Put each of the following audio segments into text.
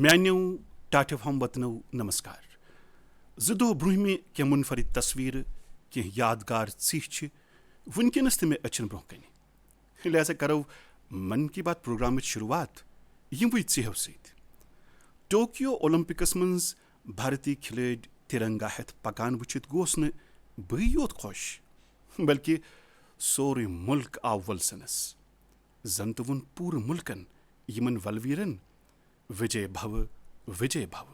म्यान्यो टाटफ हम वतनो नमस्कार। ज़ दो ब्रूहमे क्या मुनफरिद तस्वीर क्या यादगार चीज वनकस ते मे अचन ब्रोह कन लिहाजा करो मन की बात प्रोग्राम शुरुआत यमवे चेहो सत। टोक्यो ओलंपिकस मज भारतीय खिलाड़ी तिरंगा हेथ पकान वुचित गोस न बई योत खुश बल्कि सोरे मुल्क आव वलसनस। जन तो वुन पूर मुल्कन यमन वलवीरन विजय भव विजय भव।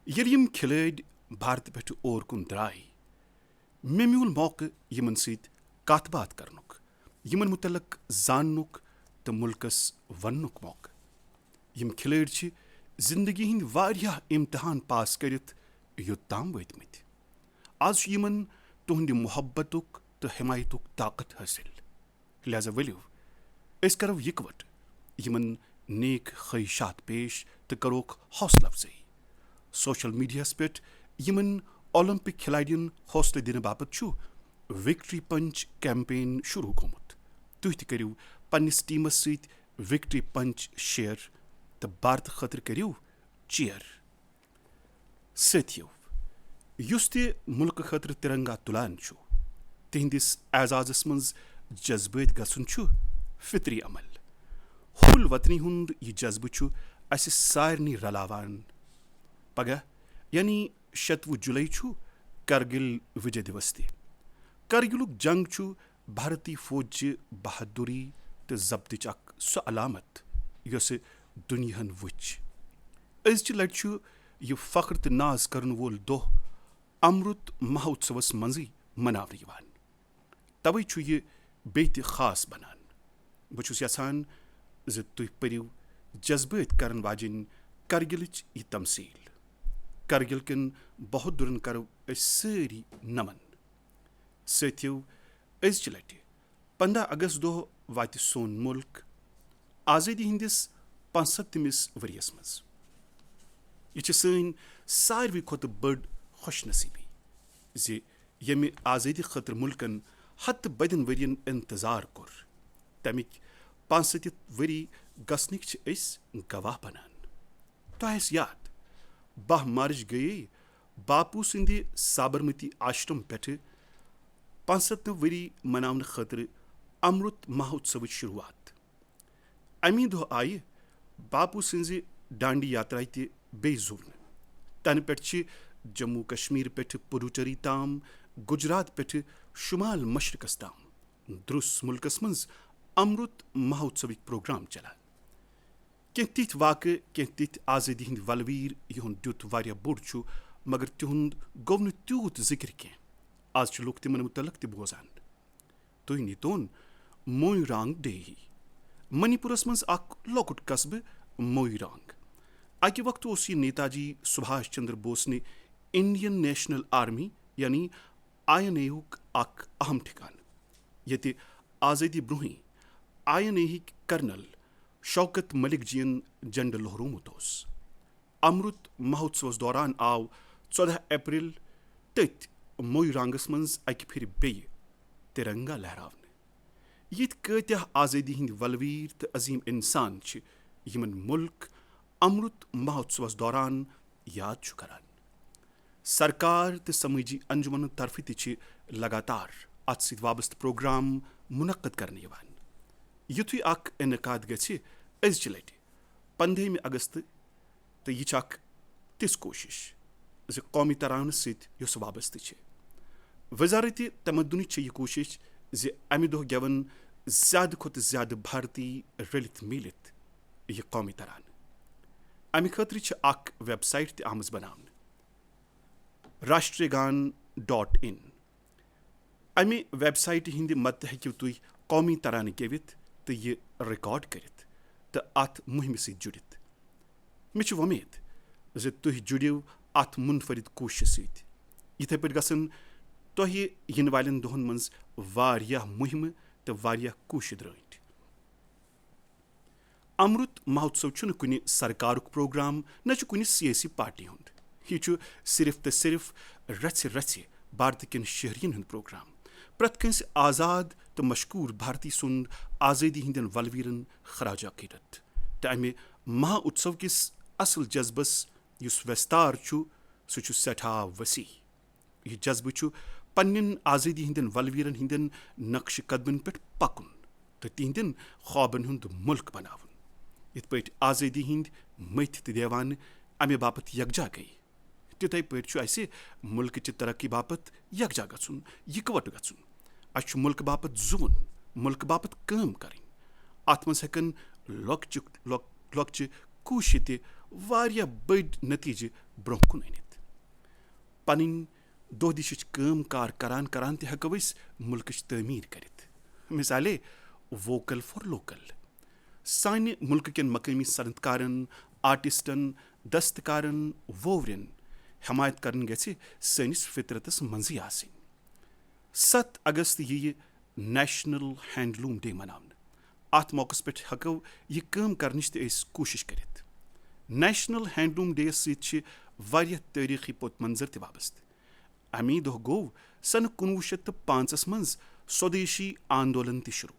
ये यम खिलाड़ी भारत पे और कुन द्राय मे म्यूल मौक यमन सत कत बात करनुक, यमन मुतलक जाननुक तो मुल्कस वन्नुक मौक। यम खिलाड़ी जिंदगी हिंद वारियाह इम्तिहान पास करित योत्ताम वतमित। आज यमन तुहंद मोहब्बतुक तो हिमायतुक ताकत हासिल। लिहाजा वलियो अस करो यकवट यमन नेक ख्वाहिशात पेश तो करोक हौसला अफजाई। सोशल मीडिया पे यमन ओलंपिक खिलाड़ियन हौसले दिन बापत विक्ट्री पंच कैंपेन शुरू गोमुत। तुह ति करियो पन्निस टीमस सत विक्ट्री पंच शेयर तो भारत खतर करियो चीयर। साथियो युस ते मुल्क खतर तिरंगा तुलान तिहंदिस एजाजस मज जज्बात गसन फितरी अमल। हुल वतनी हुंद यह जज्बह अस सारनी रलावान। पगह यानी 7 जुलाई करगिल विजय दिवस ते। करगिलुक जंग भारतीय फौज बहादुरी तो जब्तच अक सो अलामत यस दुनियाहन वुच। अजचि लट यह फख्र तो नाज करन वोल दोह अमृत महोत्सवस मजी मनावन यवान। तवै यह बेत खास बनान। बहु यसान ज तुह परिव जज्बात करन वाजिन करगिलच यह तमसील। करगिल कन बहादुरन करो सारी नमन। साथियो अजचि लट 15 अगस्त दोह वात सोन मुल्क आज़ादी हंदिस 75 वरियस मज। यह सन सारवी खुद बड़ खुशनसीबी जे यमि आज़ादी खतर मुल्कन हत बदन वरियन इंतजार कोर तमिक 75 वरी गसनिक गवाह बनान। तो याद 12 मार्च गए बापू सिंध साबरमती आश्रम पे 75 वरी मनावन खतर अमृत महोत्सव शुरुआत। अमी दो आय बापू सिंज डांडी यात्रा ते बे जुर्न। तन पे जम्मू कश्मीर पे पुडुचेरी ताम, गुजरात पे शुमाल मशरकस ताम द्रुस मुल्कस मज अमृत महोत्सव प्रोग्राम चलान। कह तिथ वाक़ कह तिथ आज़ादी हंद वलवीर यहुंद दुत वारिया बोड़ मगर तिहुंद गो न त्यूत जिक्र कह। आज लुक तिमन मुतलक ते बोजान। तुह नीतोन मोइरांग डेही। मणिपुरस मज अक लोकुट कस्बे मोइरांग। अकि वक्त उस यह नेताजी सुभाष चंद्र बोस ने इंडियन नेशनल आर्मी यानी INA युक अक अहम ठिकान ये आज़ादी ब्रोह INA कर्नल शौकत मलिक जीन झंड लहरोमुत। अमृत महोत्सव दौरान आव 14 अप्रैल तथ मोइरांगस मज अकि फिर बे तिरंगा लहरावन। यित कत्याह आज़ादी हंद वलवीर तो अजीम इंसान यमन मुल्क अमृत महोत्सव दौरान याद करान। सरकार तो समाजी अंजुमन तरफ ति लगातार अत सत वाबस्त प्रोग्राम मुनक्कद करने यवान। युथु अक इनकाद गछि अजचि लट 15 अगस्त तो यह तिस कोशिश ज कौमी तरानस सत युस वाबस्त वजारत तमद्दुन यह कोशिश ज अमि दोह गेवन ज्यादा खुद ज्यादा भारतीय रलित मिलित यह कौमी तरान। अमि खतर अक वेबसाइट ते आमज बनावन राष्ट्रगान.in। अमि वेबसाइट हिंद मत हेकिव तुह कौमी तरान गेवित तो यह रिकॉर्ड करित तो अत मुहिम सत जुड़ित। मे वमेद ज तुह जुड़िव अत मुनफरिद कोशिश सत। इथे पे गसन तुह इन वालन दोहन मज वारियाह मुहिम तो वारियाह कोशिश द्रट। अमृत महोत्सव छुन कुनि सरकारुक प्रोग्राम न कुनि सियासी पार्टी हुंद। यह सिर्फ तो सिर्फ रच रच भारत कन शहरियन हुंद प्रोग्राम। प्रत कंस आज़ाद तो मशकूर भारतीय सुंद आज़ादी हंदन वलवीरन खराज अकीदत तो अमे महा उत्सव किस असल जज्बस युस वस्तार छु सु छु सठा वसी। यह जज्बह छु पन्नन आज़ादी हिंदन वलवीरन हिंदन नक्श कदमन पे पकुन तो तिहंदन ख्वाबन हुंद मुल्क बनावन। इत पे आज़ादी हिंद मथ तो देवान अमे बापत यकजा गई तिथे पे मुल्क च तरक्की बापत यकजा गछुन इकवट गछुन। अस मुल्क बापत जुवन मुल्क बापत काम करें अत मज हेकन लॉक्च कूश ते वारिया बड़ नतीजे ब्रोह कुन अनित। पन दो दिश काम कार करान करान ते हेको अस मुल्क तमीर करित। मिसाले वोकल फॉर लोकल साने मुल्क केन मकामी सनतकारन आर्टिस्टन दस्तकारन वोवरन हमायत करन गछि सनिस फितरतस मंजी आसिन। 7 अगस्त यी नेशनल हैंडलूम डे मनावन। अत मौकस पे हेको यह काम करनिच ते कोशिश करित। नेशनल हैंडलूम डे सत वारिया तारीखी पोत मंजर ते वाबस्त। अमी दो गो सन 1905 मज स्वदेशी आंदोलन ते शुरू।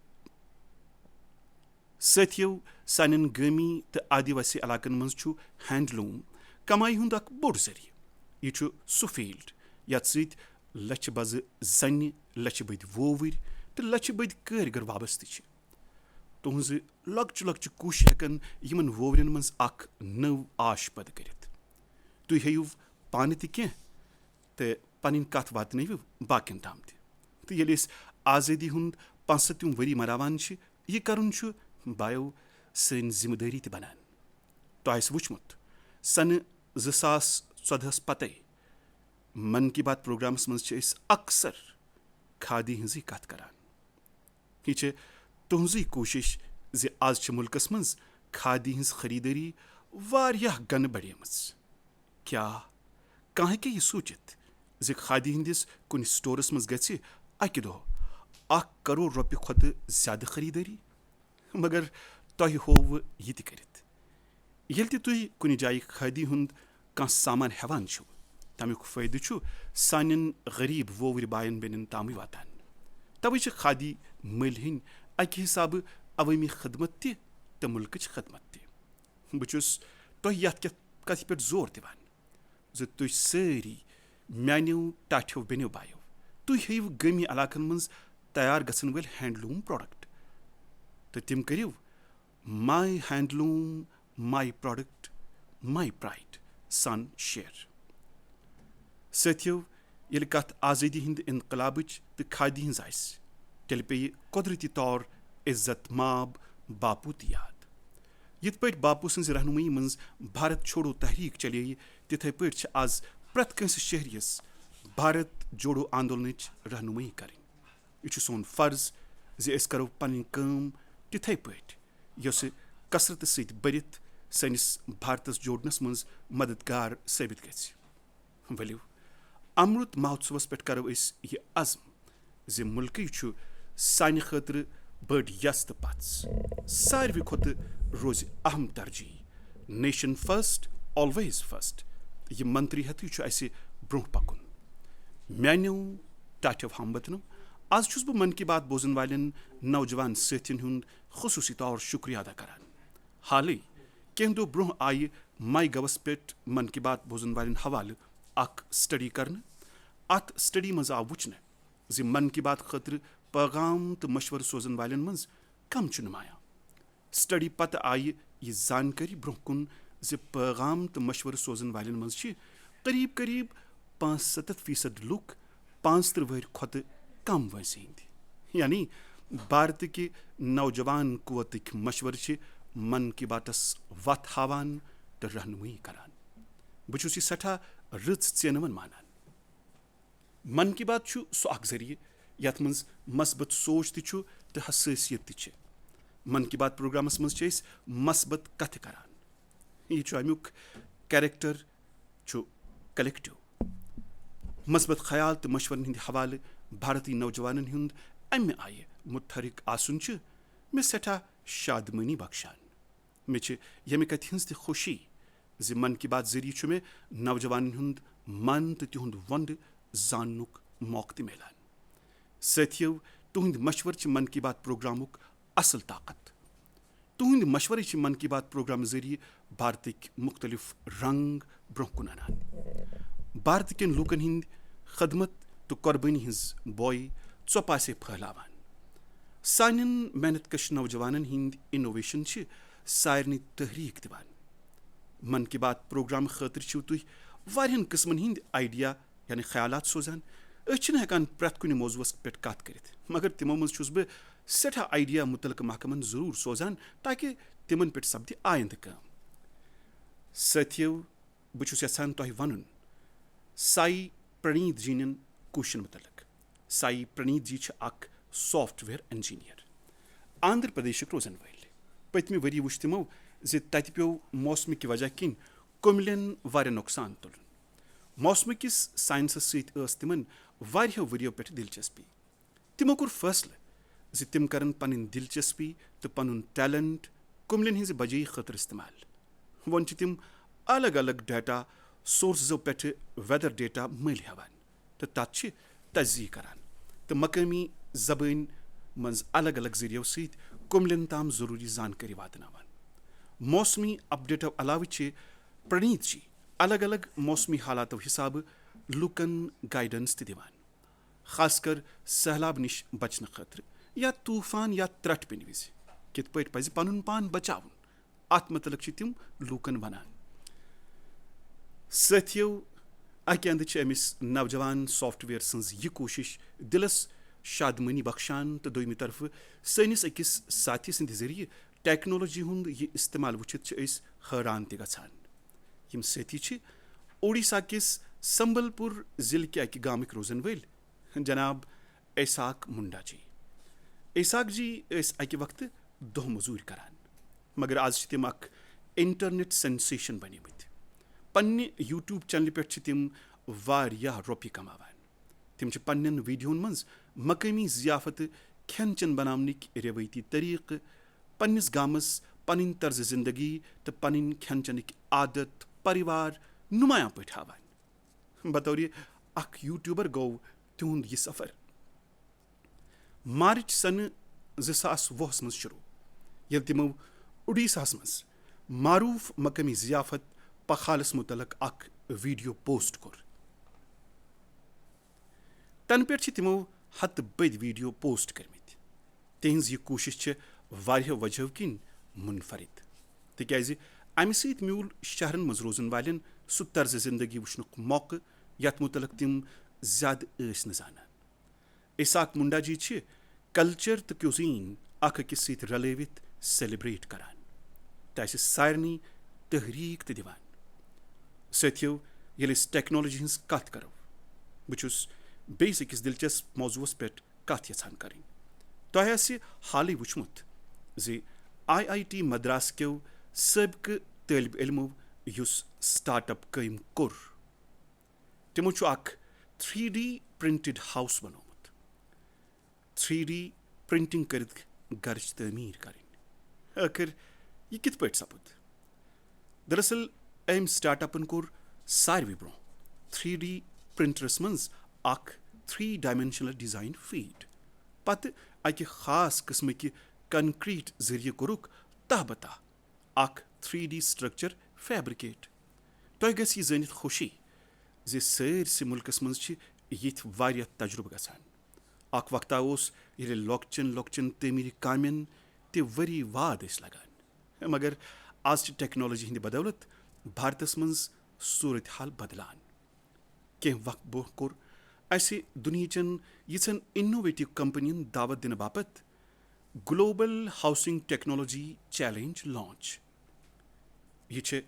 सत्यो सान गमी तो आदिवासी इलाकन मज हैंडलूम कमाई हुंद अक बोड़ जरिए। यह सह फील्ड यथ सत लच बज जन लच बद वोवर तो लच बद कारीगर वाबस्त। तुहज लक्च लक्च कुश हेकन यमन वोवरन मज अख नव आश पद करित। तुम हेयु पान ते कह तो पन कथ वातनव बाकियन ताम तो ये आज़ादी हुंद 75 वरी मनावान यह करुन बायो सन जिम्मेदारी ते बनान। तो वुचमुत सन 2014 पते मन की बात प्रोग्रामस मज अक्सर खादी हज कथ करान। यह तुहजी कोशिश जे आज मुल्कस मज खादी हज खरीदारी वारिया गन बढ़ेमज। क्या कह हेके यह सूचित जे खादी हंदिस कुन स्टोरस मज गछि अकि दह 1 करोड़ रुपये खुद ज्यादा खरीदारी। मगर तुह होव यह ते करित येल ते तुह कुन जाय खादी हुंद कह सामान हेवान छु तमिक फायदे सानन गरीब वोवर बायन बेनन ताम वातान। तवे खादी मल हन अकि हिसाब अवामी खदमत ते तो मुल्क खदमत ते। बहुस तुह यथ कथ पे जोर दिवान जो तुह सारी मानो टाठ्यो बेनो बायो तुह हेयु गमी इलाकन मज तैयार गसन वल हैंडलूम प्रोडक्ट तो तिम करियो my handloom my product my pride सन शेयर। सत्यो ये कथ आज़ादी हिंद इनकलाबच तो खादी हज तेल पे कुदरती तौर इज्जत माब बापू ते याद। यथ पे बापू सज रहनुमई मज भारत छोड़ो तहरीक चले तिथे पे आज प्रत कंस शहरियस भारत जोड़ो आंदोलन रहनुमई करें। यह सोन फर्ज जे अस करो पन काम तिथे पे यस कसरत सत बरित सनिस भारतस जोड़नस मज मददगार साबित गि। वलियो अमृत महोत्सवस पे करो यह अज़म जे मुल्क सान खतर बड़ यस तो पच सारवी खुद रोज अहम तरजीह नेशन फर्स्ट ऑलवेज फर्स्ट। यह मंत्री हेतु ब्रोह पकुन। मानो टाठ्यो हमबतनो आज छुस बह मन की बात बोजन वालन नौजवान साथियन हुंद खुसूसी तौर शुक्रिया अदा करान। हाल कह दो ब्रोह आय माई गवस पे मन की बात बोजन वालन हवाले अख स्टडी करन। अत स्टडी मज आव वुचन जे मन की बात खतर पैगाम तो मशवर सोजन वालन मज कम नुमाया। स्टडी पत आय यह जानकारी ब्रोह कुन जे पैगाम तो मशवर सोजन वालन मज करीब करीब 75% लुक 35 वहर खुद कम वैसे हिंद यानी भारत के नौजवान कुवत मशवर मन की बातस वत हावान तो रहनुमई करान। बहुस सठा रच चेनवन मानान। मन की बात सह अख जरिए यथ मज मस्बत सोच तो हसासियत ते। मन की बात प्रोग्रामस मज मस्बत कथ करान। यह अमुक कैरेक्टर कलेक्टिव मस्बत ख्याल तो मशवरन हंद हवाले भारतीय नौजवानन हुंद अमे आय मुतहरिक आसन मे सठा शादमनी बख्शान। मे यमे कथ हंज ते खुशी जे मन की बात जरिए मे नौजवानन हुंद मन तो तिहुंद वंड जाननुक मौक ते मिलान। साथियो तुहंद मशवर मन की बात प्रोग्रामुक असल ताकत। तुहंद मशवर मन की बात प्रोग्राम जरिए भारतक मुख्तलिफ रंग ब्रोह कुन अनान भारत कन लूकन हिंद खदमत तो कुर्बानी हज बोय चौपासे फहलावान सानन मेहनत कश नौजवानन हिंद इनोवेशन सारनी तहरीक दिवान मन की बात प्रोग्राम खतर तुह वारियन किस्मन हिंद आइडिया यानी ख्यालात सोजान हेकान प्रत कुन मौजूस पे कत कर मगर तिमो मज बह सठा आइडिया मुतलक महकमन जरूर सोजान ताकि तिमन पे सपदि आयंद काम साथियों बह यहान तुह one Sai Praneeth gene cushion मुतलक Sai Praneeth जी अख सॉफ्टवेयर इंजीनियर आंध्र प्रदेश रोजन वल पतम वरी वुच तिमो तत पे मौसम की वजह किन कुमिलन वारिया नुकसान तुलन मौसम किस साइंसस सत तिमन वारियो वरियो पे दिलचस्पी तिमो कोर फैसले तिम करन पन दिलचस्पी तो पन टैलेंट कुमिलन हज बजाई खतर इस्तेमाल वन तिम अलग अलग डाटा सोर्सो पे वेदर डेटा मल हेवान तो तत् तजी करान तो मकामी जबान मज अलग अलग जरियो सत कुमिलन ताम जरूरी जानकारी वातनावान मौसमी अपडेटो अलाव प्रणीत जी अलग अलग मौसमी हालातों हिसाब लूकन गाइडेंस दिवान खासकर सहलाब निश बचन खतर या तूफान या त्रट पेन विज कित पे पज पनुन पान बचावन अत मुतलक तिम लूकन वनान साथियों अकि अंद अमिस नौजवान सॉफ्टवेयर सज यह कोशिश दिलस शादमनी बख्शान तो दोयमी तरफ सनिस अकिस साथी सद जरिए टेक्नोलॉजी हुंद यह इस्तेमाल वुचित हैरान त गछान यम साथी ओडिशा किस संबलपुर जिले के अकि गामिक रोजन वल जनाब ऐसाक मुंडा जी ऐसाक जी अकि वक्त दो मजूर करान मगर आज तिम अख इंटरनेट सेंसेशन बनिमत पन्ने यूट्यूब चैनल पे तिम वारियाह रोपी कमावान तिम पन्न वीडियोन मज मकामी जियाफत खेन चन बनावनिक रेवती तरीक पन्निस गामस पन तर्ज जिंदगी तो पन खेन चनिक आदत परिवार नुमाया पे हावान बतौर अख यूट्यूबर गो तिहुंद यह सफर मार्च सन 2020 मज शुरू ये तिमो उड़ीसा मज मारूफ मकामी जियाफत पखालस मुतलक अख वीडियो पोस्ट कोर तन पे तिमो हत बद वीडियो पोस्ट करमित तिहज यह कोशिश वारियो वजह किन मुनफरिद तिक्याज अमि सत म्यूल शहरन मज रोजन वालन सु तर्ज जिंदगी वुचनुक मौके यथ मुतलक तिम ज्यादा न जानान इसाक मुंडा जी कल्चर तो क्यूजीन अख अकिस सत रलवित सेलिब्रेट करान तो सारनी तहरीक तो दिवान साथियों ये टेक्नोलॉजी हज कत करो बहुस बेस अकिस दिलचस्प मौजूस पे कत यछान करें तुह हाल वुचमुत IIT मद्रास क्यों सबक तालिब इल्मो युस स्टार्टअप कम कोर तिमो 3D प्रिंटेड हाउस बनोमुत 3D प्रिंटिंग कर गरच तमीर करें आखिर यह कित पे सपुद दरअसल अम स्टार्टअपन कोर सारवी ब्रो 3D प्रिंटरस मज अख 3 डायमेंशनल डिजाइन फीड पत अकि खास किस्म कि कंक्रीट जरिए कोरुक तह बता अख 3D स्ट्रक्चर फैब्रिकेट तुह गस यह जानित खुशी सरसे मुल्कस मज यथ वारिया तजुर्बे गसान अख वक्ता ये लॉकचन लॉकचन तमीरी कामन ते वरी वाद लगान मगर आज टेक्नोलॉजी हिंद बदौलत भारतस मज सूरत हाल बदलान कह वक्त ब्रोह कोर असे दुनियाचन यिछन इनोवेटिव कंपनियन दावत दिन बापत global housing technology challenge launch यह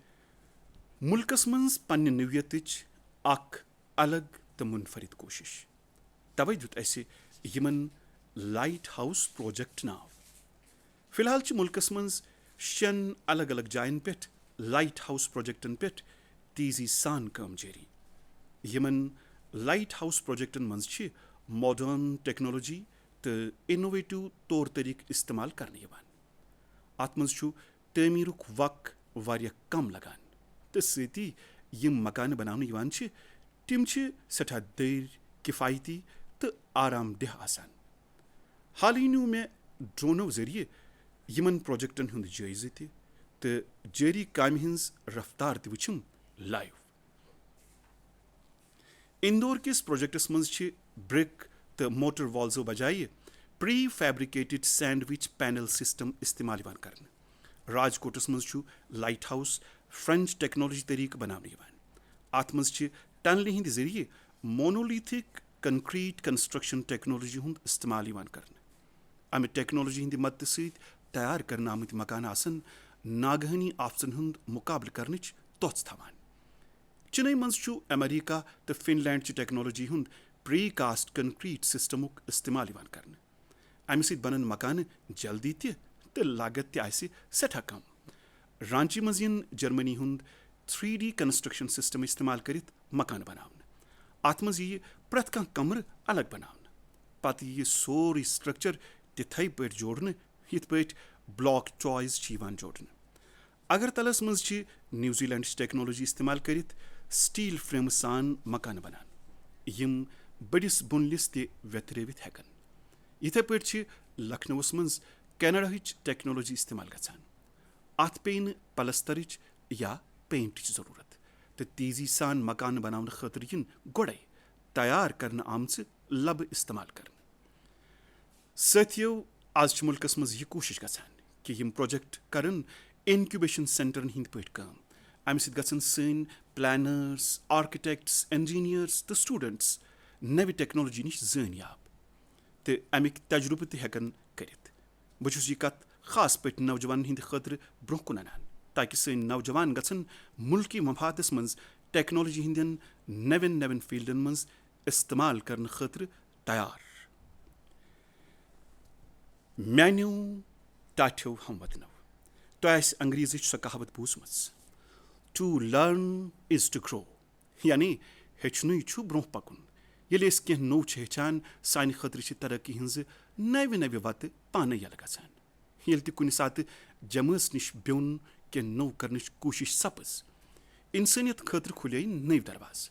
मुल्कस मज पन्ने नवियतच अख अलग तो मुनफरिद कोशिश तवे दुत असे यमन लाइट हाउस प्रोजेक्ट नाव फिलहाल मुल्कस मज 6 अलग अलग जायन पे लाइट हाउस प्रोजेक्टन पे तेजी सान काम जारी यमन लाइट हाउस प्रोजेक्टन मज मॉडर्न टेक्नोलॉजी तो इनोवेटिव तौर तरीक इस्तेमाल करने अत मज तमीरुक वक वारिया कम लगान तो सती यम मकान बनाने तिम सठा दर किफ़ायती तो आरामदेह आसान हाल न्यू मे ड्रोनो जरिए यमन प्रोजेक्टन हुंद जायज़ तो जारी काम हज रफ्तार त वुचम लाइव। इंदौर किस प्रोजेक्टस मज ब्रिक तो मोटर वॉल्सो बजाय pre fabricated sandwich panel system इस्तेमाल कर। राजकोटस मज लाइट हाउस फ्रेंच टेक्नोलॉजी तरीक बनाने अत मज टनल हंद जरिए मोनोलिथिक कंक्रीट कंस्ट्रक्शन टेक्नोलॉजी हुंद इस्तेमाल कर। अमे टेक्नोलॉजी हंद मदद सहित तैयार करने आमत मकान आसन नागहानी आफसन हुंद मुकाबल करनच तोच थवान। चेन्नई मज अमेरिका तो फिनलैंड टेक्नोलॉजी हुंद प्री कास्ट कंक्रीट सिस्टमुक इस्तेमाल कर। अमे सहित बनन मकान जल्दी तो लागत त सठा कम। रांची मज जर्मनी हुंद 3D कंस्ट्रक्शन सिस्टम इस्तेमाल कर मकान बनावन। अत मज यी प्रत कह कमर अलग बनावन पत यी सोरे स्ट्रक्चर तिथै पे जोड़न यिथ पे ब्लॉक टॉयज जोड़न। अगरतलस मज न्यूजीलैंड टेक्नोलॉजी इस्तेमाल कर स्टील फ्रेम सान मकान बनान यम बड़िस बुनलिस त व्यतरवित हेकन। यिथे पे लखनऊस मज कैनाडाहिच टेक्नोलॉजी इस्तेमाल गछान। अत पेन पलस्तरच या पेंटच जरूरत तो तेजी सान मकान बनाने खतर यिन गोड़े तैयार करने आमच लब इस्तेमाल कर। साथियों आज मुल्कस मज यह कोशिश गछान कि यम प्रोजेक्ट करन इनक्यूबेशन सेंटरन हिंद पे काम। अमे सत गछन सन प्लानर्स आर्किटेक्ट्स इंजीनियर्स तो स्टूडेंट्स नव टेक्नोलॉजी निश जानियाब तो अमिक तजुर्बे त हेकन करित। बहुस यह कत खास पे नौजवान हिंद खतर ब्रोह कुन अनान ताकि सन नौजवान गछन मुल्की मफादस मज टेक्नोलॉजी हिंदन नवन नवन फील्डन मज इस्तेमाल करने खतर तैयार। म्यान्यो टाठ्यो हमवतनो तो अंग्रेजी सह कहावत बूजम to learn is to grow यानी हेचनु ब्रोह पकुन। ये कह नो हेचान सान खतर तरक्की हज नव नव वत पाने यल गछान। ये कुन सात जमस निश ब्योन कह नो कर कोशिश सपज इंसानियत खतर खुले नव दरवाज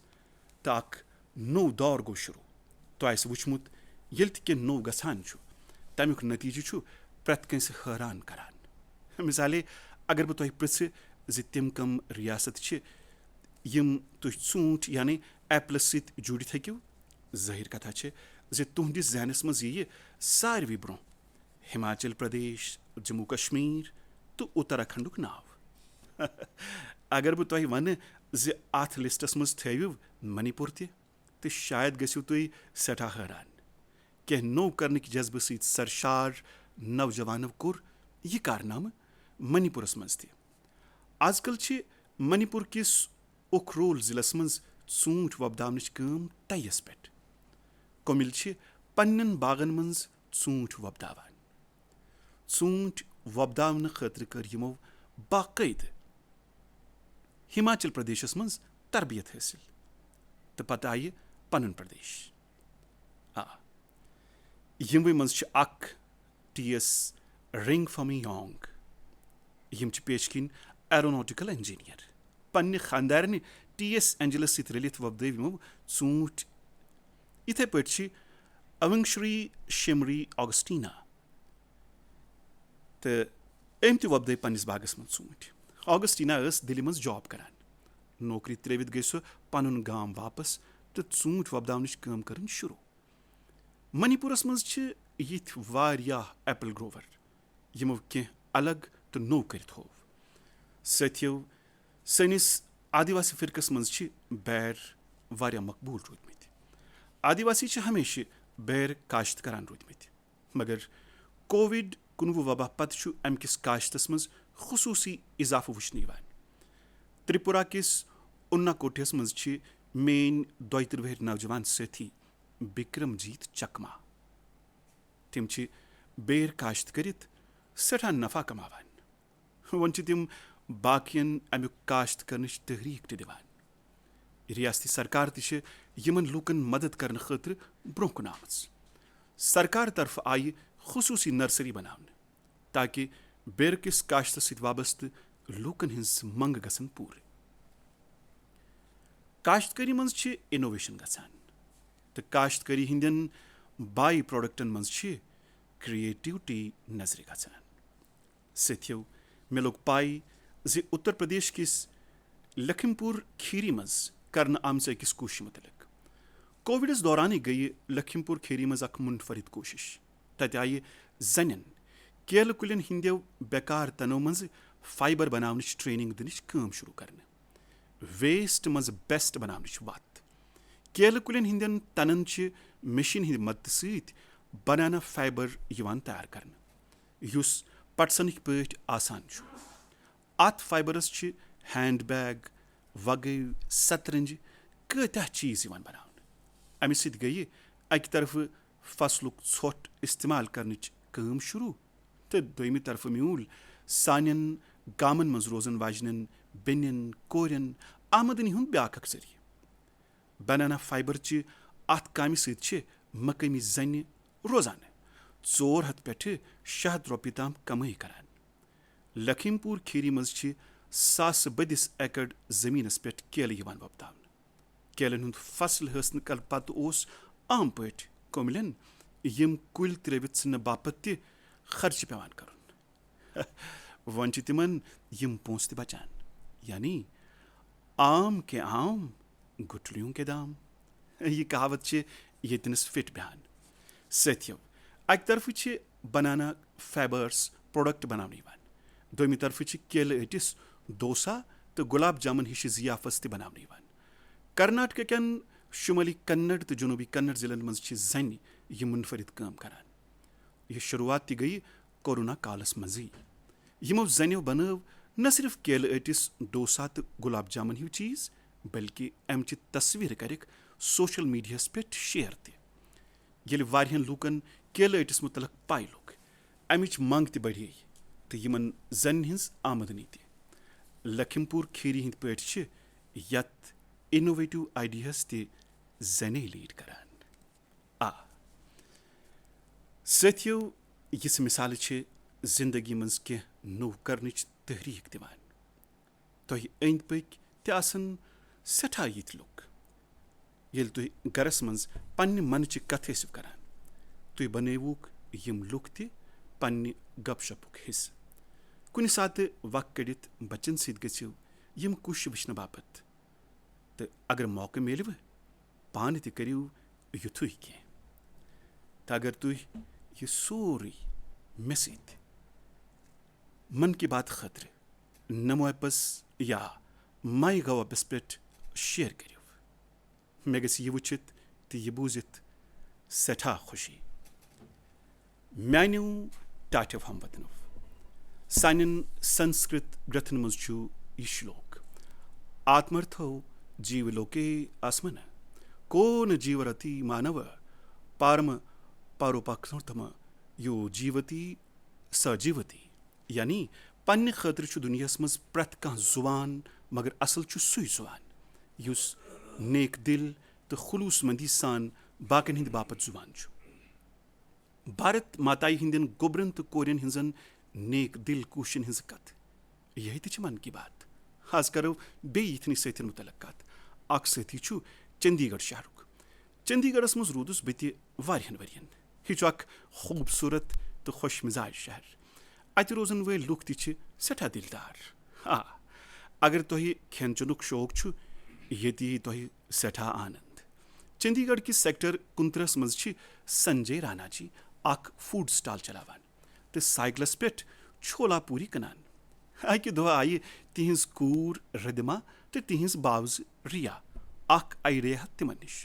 तो अख नो दौर गो शुरू। तो वुचमुत ये कह नो गछान तमुक नतीजु प्रत कंस हैरान करान। मिसाले अगर बह तुह पृछ तम कम रियासत यम तुह ूंट यानी एप्लस सत जुड़ित हेक्यू जाहिर कथा तुहदिस जहनस मज यी सारवी ब्रोह हिमाचल प्रदेश जम्मू कश्मीर तो उत्तराखंडुक नाव। अगर बह तुह वन अथ लिस्टस मज थो मणिपुर तो शायद गो तुह सठा हैरान। कह नो करने जज्बे सत सरशार नौजवानों कोर यह कारनाम मणिपुरस मज त। आजकल मणिपुर किस उखरूल जिलस मज ूंट वोपदावनच काम तयस पे। कोमिल पन्न बागन मज ूंट वोपदावान। ूंट वोपदावन खतर कर यमो बाकायद हिमाचल प्रदेशस मज तरबियत हासिल तो पत आय पन्न प्रदेश। यमवे मज TS रिंगफमी योंग यम पेश किन एरोनॉटिकल इंजीनियर पन्ने खानदारन TS एंजलस सत रलित वोपदव यमो ूंट। इथे पे अवंगश्री शिमरी ऑगस्टीना तो अम त वोपदव पन्निस बागस मज ूंट। ऑगस्टीना दिल्ली मज जॉब करान नौकरी त्रेवित गई सह पनुन गाम वापस तो ूंट वोपदावनच काम करन शुरू। मणिपुरस मज यिथ वारियाह एप्पल ग्रोवर यमो कह अलग तो नो करित होव। साथियों सनिस आदिवासी फिरकस मज बैर वारियाह मकबूल रूदमित। आदिवासी हमेशा बैर काश्त करान रूदमित मगर कोविड-19 वबा पत अमकिस काश्तस मज खुसूसी इजाफा वुचन यिवान। त्रिपुरा किस उन्नाकोटियस मज मेन 32 नौजवान साथी बिक्रमजीत चकमा तम बेर काश्त करित सठा नफा कमावान। वन तम बाकियन अमुक काश्त करनच तहरीक त दिवान। रियासती सरकार त यमन लूकन मदद करने खतर ब्रोह कुन आमच। सरकार तरफ आय खुसूसी नर्सरी बनावन ताकि बेर किस काश्त सत वाबस्त लूकन हज मंग गसन पूर। काश्तकारी मज इनोवेशन गछान तो काश्तकारी हिंदन बाई प्रोडक्टन मज क्रिएटिविटी नजर गछान। साथियों मे लोग पाई ज उत्तर प्रदेश किस लखीमपुर खीरी मज करन आमच अकिस कोशिश मुतलिक कोविडस दौरान गई लखीमपुर खीरी मज अख मुनफरिद कोशिश तत आय जन केल कुलिन हिंदो बेकार तनो मज फाइबर बनावनच ट्रेनिंग दिनच काम शुरू करने वेस्ट मज बेस्ट बनावनच वत केल कुलिन हिंदन तनन मशीन हिंद मदद सत बनाना फाइबर यवान तैयार करने युस पटसनक पट आसान अत फाइबरस हैंड बैग वगै सतरंज कत्या चीज बनाने अमे सत गई अकि तरफ फसलुक ोट इस्तेमाल करनच काम शुरू तो दोयमि तरफ म्यूल सानियन गामन मज रोजन वाजन बेनिन कोरियन आमदनी हुंद ब्याक अख जरिए बनाना फाइबर अत कामि सत मकामी जन रोजान 400 पे 600 रुपये ताम कमाई करान लखीमपुर खीरी मज सास बदिस एकड़ जमीनस पे केल यवान वोपदावन केलन हुंद फसल हासिल कर पत ओस आम पट कोमलन यम कुल त्रेवित सन बापत त खर्च पेवान करुन वन तिमन यम पोंस त बचान यानी आम के आम गुठलियों के दाम यह कहावत यतनस फिट बयान सत्यो अक तरफ बनाना फाइबर्स प्रोडक्ट बनाने दोयमि तरफ केल अटिस डोसा तो गुलाब जामुन हिश जियाफस त बनाने कर्नाटक कन शुमाली कन्नड़ तो जनूबी कन्नड़ जिलन मज जन यह मुनफरिद काम करान यह शुरुआत ती गई कोरोना कालस मजी यमो जनो बनव न सिर्फ केल अटिस डोसा तो गुलाब जामुन हिव चीज बल्कि अमच तस्वीर करक सोशल मीडियास पे शेयर ते वारियन लूकन केल अटिस मुतलक पाई लोग अमिच मंग त बढ़े तो यमन जन हिंस आमदनी ते लखीमपुर खीरी हिंद पे यत इनोवेटिव आइडियास ते जने लीड करान सत्यो यस मिसाल जिंदगी मज कह नो करनच तहरीक दिवान तुह अंद पक तसन सठा यिथ लुक येल तुह गरस मज पन्ने मनच कथ ٲسِو करान तुह बनैवुक यम लुक त पन्ने गपशपुक हिस्स कुछ सात वक्त कड़ित बच्चन सत गो यम कुश वुचन बापत तो अगर मौका मिलव पान त करियो युथु कह तो अगर तुह यह सोरे मे सत मन की बात खतर नमो एपस या माई गव एपस पे शेयर करियो मे गस यह वुचित तो यह बूजित सठा खुशी म्यान्यो टाटव हमवतनो सानिन संस्कृत ग्रथन मज यह श्लोक आत्मर्थो जीवलोके अस्मन को न जीवरति मानव पारम पारोपाक्षतम यो जीवती सजीवती यानी पन्ने खतर दुनियास मज प्रत कह जुबान मगर असल सुई जुबान युस नेक दिल तो खुलूस मंदी सान बाकन हिंद बापत जुबान भारत माताई हिंदन गोबरन तो कोरियन हिंजन नेक दिल कुशन हिंज कथ यही त मन की बात आज करो बे यथनी सतन मुतलक कथ अख सती चंडीगढ़ शहरुक चंडीगढ़स मज रूदुस बत वारियन वरियन यह अख खूबसूरत तो खुश मिजाज शहर अत रोजन वल लुक त सठा दिलदार अगर तुह खेन चुनुक शौक ये तुह सठा आनंद चंडीगढ़ किस सेक्टर 29 मज संजय राणा जी अख फूड स्टॉल चलावान तो साइकिलस पे छोला पूरी कनान अकि दह आय तिहज कूर रदिमा तो तिहज बावज रिया अख आइडिया तिमन निश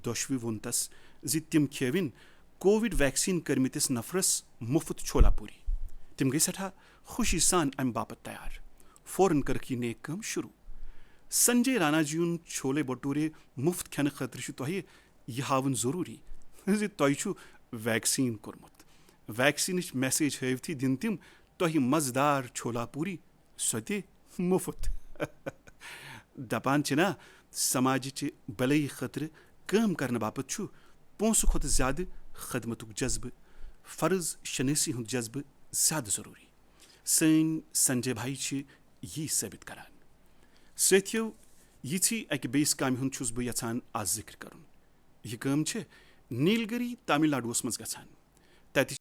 दोशवी वोन तस जि तिम खेविन कोविड वैक्सीन करमितिस नफरस मुफ्त छोला पूरी तिम गई सठा खुशी सान अम बापत तैयार फौरन करक यह नेक काम शुरू संजय राणा जी छोले भटूरे मुफ्त खेन खतर तुह यह हावन जरूरी जि तुह वैक्सीन कोर्मुत वैक्सीन मैसेज हवथी दिन तिम तुह मजेदार छोला पूरी सो मुफ्त दपान ना समाज भलई खतर काम करने बापत पोंस खुद ज्यादा खदमतुक जज्ब फर्ज शनासी हुंद जज्ब ज्यादा जरूरी सन संजय भाई यी साबित करान सत्यो यी अकि बेस कामि हुंद छुस बह यछान आज जिक्र करुन यह काम नीलगिरी तमिलनाडुस मज गछान तति